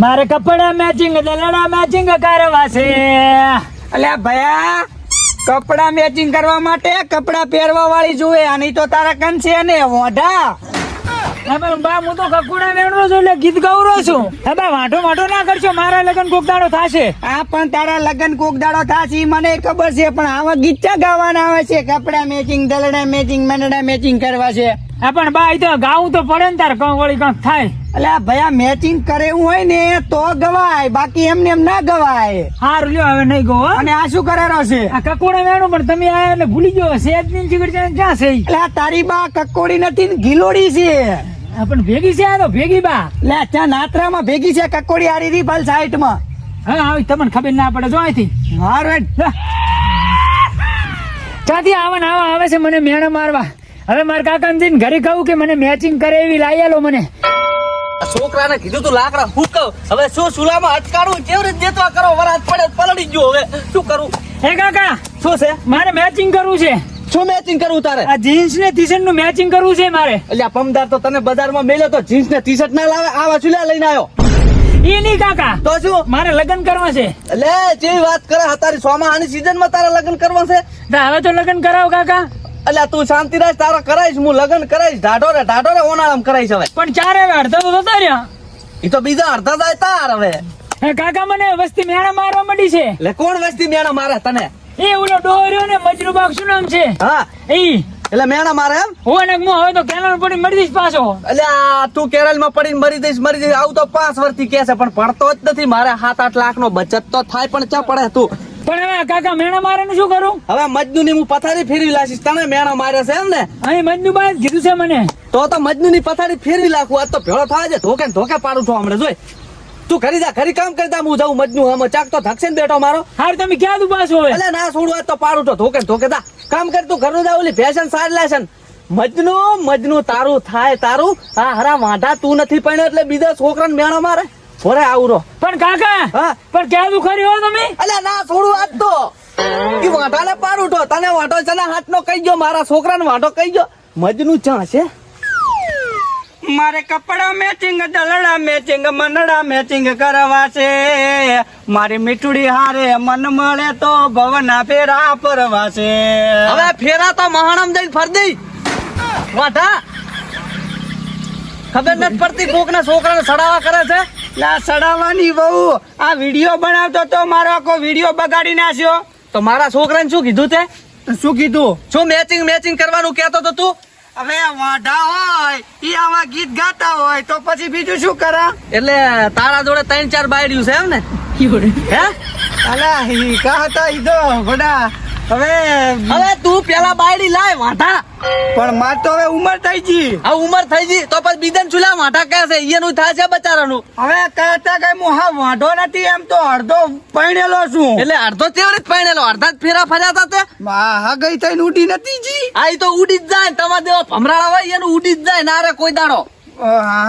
મારે કપડા matching દલડા matching કરવા છે. અલ્યા ભયા કપડા મેચિંગ કરવા માટે કપડા પહેરવા વાળી જોવે. આની તો તારા કન છે ને મોઢા. હા પણ બા હું તો કપડા વેણવો છું એટલે ગીત ગાવરો છું. હા બા વાંઢો વાંઢો ના કરશો, મારા લગન કોક દાડો થાશે. આ પણ તારા લગન કોક દાડો થાશે ઈ મને ખબર છે, પણ આવા ગીત ક્યાં ગાવાના આવે છે? કપડા મેચિંગ દલડા મેચિંગ મંડળા મેચિંગ કરવા છે. હા પણ બા એ તો ગાવું તો પડે ને તાર કંઈક વળી કંઈક થાય. અલ્યા ભયા મેચિંગ કરે એવું હોય ને તો ગવાય, બાકી એમને એમ ના ગવાય. હારું લ્યો હવે નહીં ગો. અને આ શું કરેલો છે? આ કકોડા વેણું પણ તમે આયા એટલે ભૂલી ગયો. સેજ ની ચીકડી ક્યાં છે? અલ્યા તારી બા કકોડી નથી ને ગિલોડી છે. આ પણ ભેગી છે, આ તો ભેગી બા. લે ત્યાં નાત્રામાં ભેગી છે કકોડી આરી રી ભલ સાઈડ માં. હા આવી તમને ખબર ના પડે જો અહીંથી. હારું ક્યાંથી આવા ને આવા આવે છે મને મેણા મારવા. હવે મારા કાકા ને ઘરે કહું કે મને મેચિંગ કરે એવી લાવી આલો મને. છોકરાને કીધું તું લાકડા ફૂંકવ, હવે શું સુલામાં અટકાડું કેવી રીતે દેતવા કરો? વરાત પડે પલળી ગયો, હવે શું કરું? હે કાકા શું છે? મારે મેચિંગ કરવું છે. શું મેચિંગ કરવું તારે? આ જીન્સ ને ટી શર્ટ નું મેચિંગ કરવું છે મારે. એટલે પમદાર તો તને બજારમાં મેલ્યો તો જીન્સ ને ટી શર્ટ ના લાવે, આવા ચૂલ્યા લઈને આવ્યો. ઈ નહીં કાકા, તો શું મારે લગ્ન કરવા છે. એટલે જેવી વાત કરે તારી સોમાં આની સીઝન માં તારા લગ્ન કરવા છે? તો હવે તો લગ્ન કરાવો કાકા. એટલે તું શાંતિ રાખ, તારા કરાઈશ હું લગ્ન કરાઈશ. ઢાઢો રે ઓનાળામાં કરાઈશ. હવે પણ ચારે અડધા તો થતા રહ્યા. એ તો બીજા અડધા જાય તાર. હવે હે કાકા મને વસ્તી મેણા મારવા માંડી છે. એટલે કોણ વસ્તી મેણા મારે તને? એ ઓલો ડોહર્યો ને મજરૂ બાગ શું નામ છે? હા ઈ એટલે મેણા મારે એમ? હું ને હું હવે તો કેનાલ પડી મરી જઈશ પાછો. એટલે તું કેરળ માં પડીને મરી જઈશ આવું તો 5 વર્ષથી કે છે, પણ પડતો જ નથી. મારે 7-8 લાખ નો બચત તો થાય, પણ ચા પડે તું. પણ હવે કાકા મેણા મારે ને શું કરું? હવે મજનુ ની હું પથારી ફેરવી લાવીશ. તને મેણા માર્યા છે એમ ને? અહીં મજનુ બાદ કીધું છે મને. તો મજનુ ની પથારી ફેરવી નાખું. આજ તો ભેળો થાય છે. ધોકે ને ધોકે પાડું છું હમણાં. જોઈ તું ઘરી જા, ઘરી કામ કરતા હું જાઉં. મજનુ આમ ચાક તો થકશે ને બેઠો મારો. હાર તમે ક્યાં તું પાછો હવે? એટલે ના છોડું, આજ તો પાડું તો ધોકે ને ધોકે જા. કામ કર તું ઘરનું જા. ઓલી ફેશન સારી લેશે. મજનુ તારું થાય તારું. હા હરા વાંઢા તું નથી પડ્યો એટલે બીજા છોકરાને મેણા મારે. ભરે આવરો પણ કાકા હા પણ ક્યાં તું ખરી હો તમે? એટલે ના છોડું આજ તો. ઈ વાંઢાને પાડું તો તને વાંઢો છે ને હાથ નો કહી ગયો, મારા છોકરાને વાંઢો કહી ગયો. મજનુ ચા છે? મારે કપડા મેચિંગ દલડા મેચિંગ મંડળા મેચિંગ કરવા છે. મારી મીઠુડી હારે મન મળે તો ભવના ફેરા ફરવા છે. હવે ફેરા તો મહાણમ દઈને ફર દઈ. વાંઢા ખબર નથી પડતી કોક ના છોકરાને સડાવા કરે છે. લા સડાવાની બહુ આ વિડીયો બનાવતો તો મારો આખો વિડીયો બગાડી નાખ્યો. તો મારા છોકરાને શું કીધું તે? શું કીધું? શું મેચિંગ કરવાનું કહેતો તો તું? હવે વાઢા હોય ઈ આવા ગીત ગાતા હોય તો પછી બીજું શું કરા? એટલે તારા જોડે 3-4 બાયડિયું છે એમ ને? હે અલા ઈ કહતા ઈ તો બડા. હવે તું પેલા બાયડી લાય વાંઢા. પણ માર તો હવે ઉંમર થઈ ગઈ. આ ઉંમર થઈ ગઈ તો પછી બીજાને ચૂલા વાંઢા કહે છે? એનું થાય છે બચારાનું. હવે કહેતા કઈ હું હા વાંઢો નથી, એમ તો અડધો પરણેલો છું. એટલે અડધો કેવી રીતે પરણેલો? અડધા જ ફેરા ફર્યા હતા તે? હા ગઈ થઈને ઉડી નથી જી. આ ઈ તો ઉડી જ જાય. તમારા જેવા ભમરાળા હોય એનું ઉડી જ જાય. ના રે કોઈ દાડો.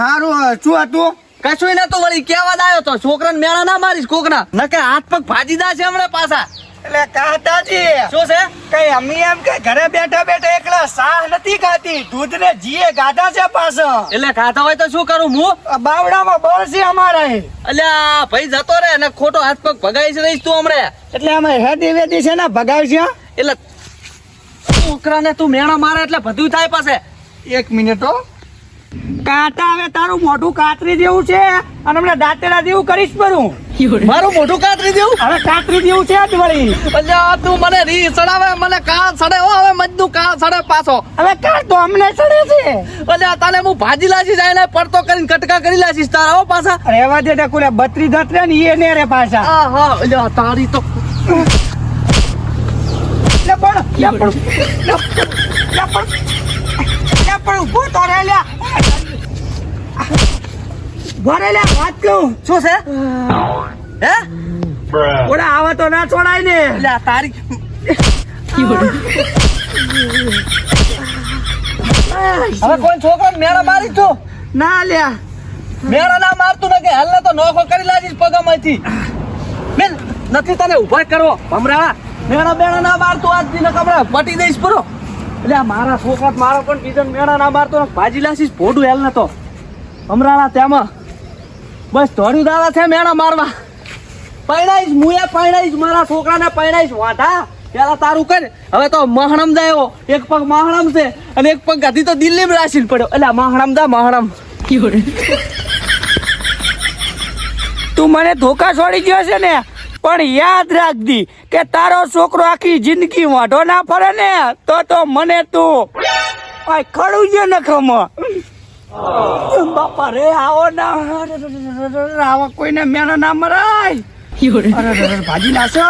હારું શું હતું? કશું નતું. વળી કેવા આવ્યો તો છોકરાને મેળા ના મારીશ કોકના, નકે હાથ પગ ભાજી દા છે હમણાં પાછા. એટલે કાતાજી શું છે? કઈ અમી એમ કે ઘરે બેઠા બેઠા એકલા સાહ નથી ખાતી, દૂધ ને જીએ ગાધા છે પાછા. એટલે ખાતા હોય તો શું કરું હું? બાવડામાં બળ છે અમારે. એટલે ભાઈ જતો રે અને ખોટો હાથ પગ ભગાઈ રહીશ તું હમણાં. એટલે અમે હેડી વેડી છે ને ભગાવશે. એટલે છોકરાને તું મેણા મારે એટલે બધું થાય પાસે. 1 મિનિટ હો. કાંટા હવે તારું મોઢું કાતરી જેવું છે અને હમણાં દાંતેડા જેવું કરીશ પરું. મારું મોઢું કાતરી દેવું? હવે કાતરી જેવું છે જ વળી. એટલે તું મને રી સડાવે, મને કાળ સડે. હો હવે મજનુ કાળ સડે પાછો. હવે કાળ તો અમને સડે છે. એટલે તને હું ભાજી લાશીશ, એને પડતો કરીને કટકા કરી લાશીશ તારા. હો પાછા રેવા દે ને કુલે 32 ધતરે ને એ ને રે પાછા. હા એટલે તારી તો પણ ઉભો તો રે લ્યા. ભરે લ્યા વાત કહું. શું છે? હે ઓલા આવા તો ના છોડાય ને. એટલે તારી હવે કોઈ છોકરાને મેળા મારી તું? ના લ્યા મેળા ના મારતું ને કે હાલ તો નોખો કરી લાજીશ પગામાંથી. બેન નથી તને ઉભા કરવો ભમરાળા. મેળા ના મારતું આજ દિન કમરા પટી દઈશ પૂરો. એટલે મારા છોકરા મારો પણ બીજા મેળા ના મારતો ભાજી લાશીશ ભોડું હેલ ને તો ભમરાળા. તેમાં બસ ધોળું દાડા છે મેણા મારવા પૈણાઈશ મુએ પૈણાઈશ મારા છોકરાને પૈણાઈશ વાંધા પેલા તારું કર હવે તો મહણમ જાય એક પગ મહણમ છે અને એક પગ ગાધી તો દિલ્હીમાં રાખીને પડ્યો એટલે મહણમ દા મહણમ તું મને ધોકા છોડી ગયો છે ને પણ યાદ રાખતી કે તારો છોકરો આખી જિંદગી વાંઢો ના ફરે ને તો મને તું આ ખડું છે ને ખમો બાપા રે આવો ના આવા કોઈને મેનો ના મરાય અરે ભાજી નાખો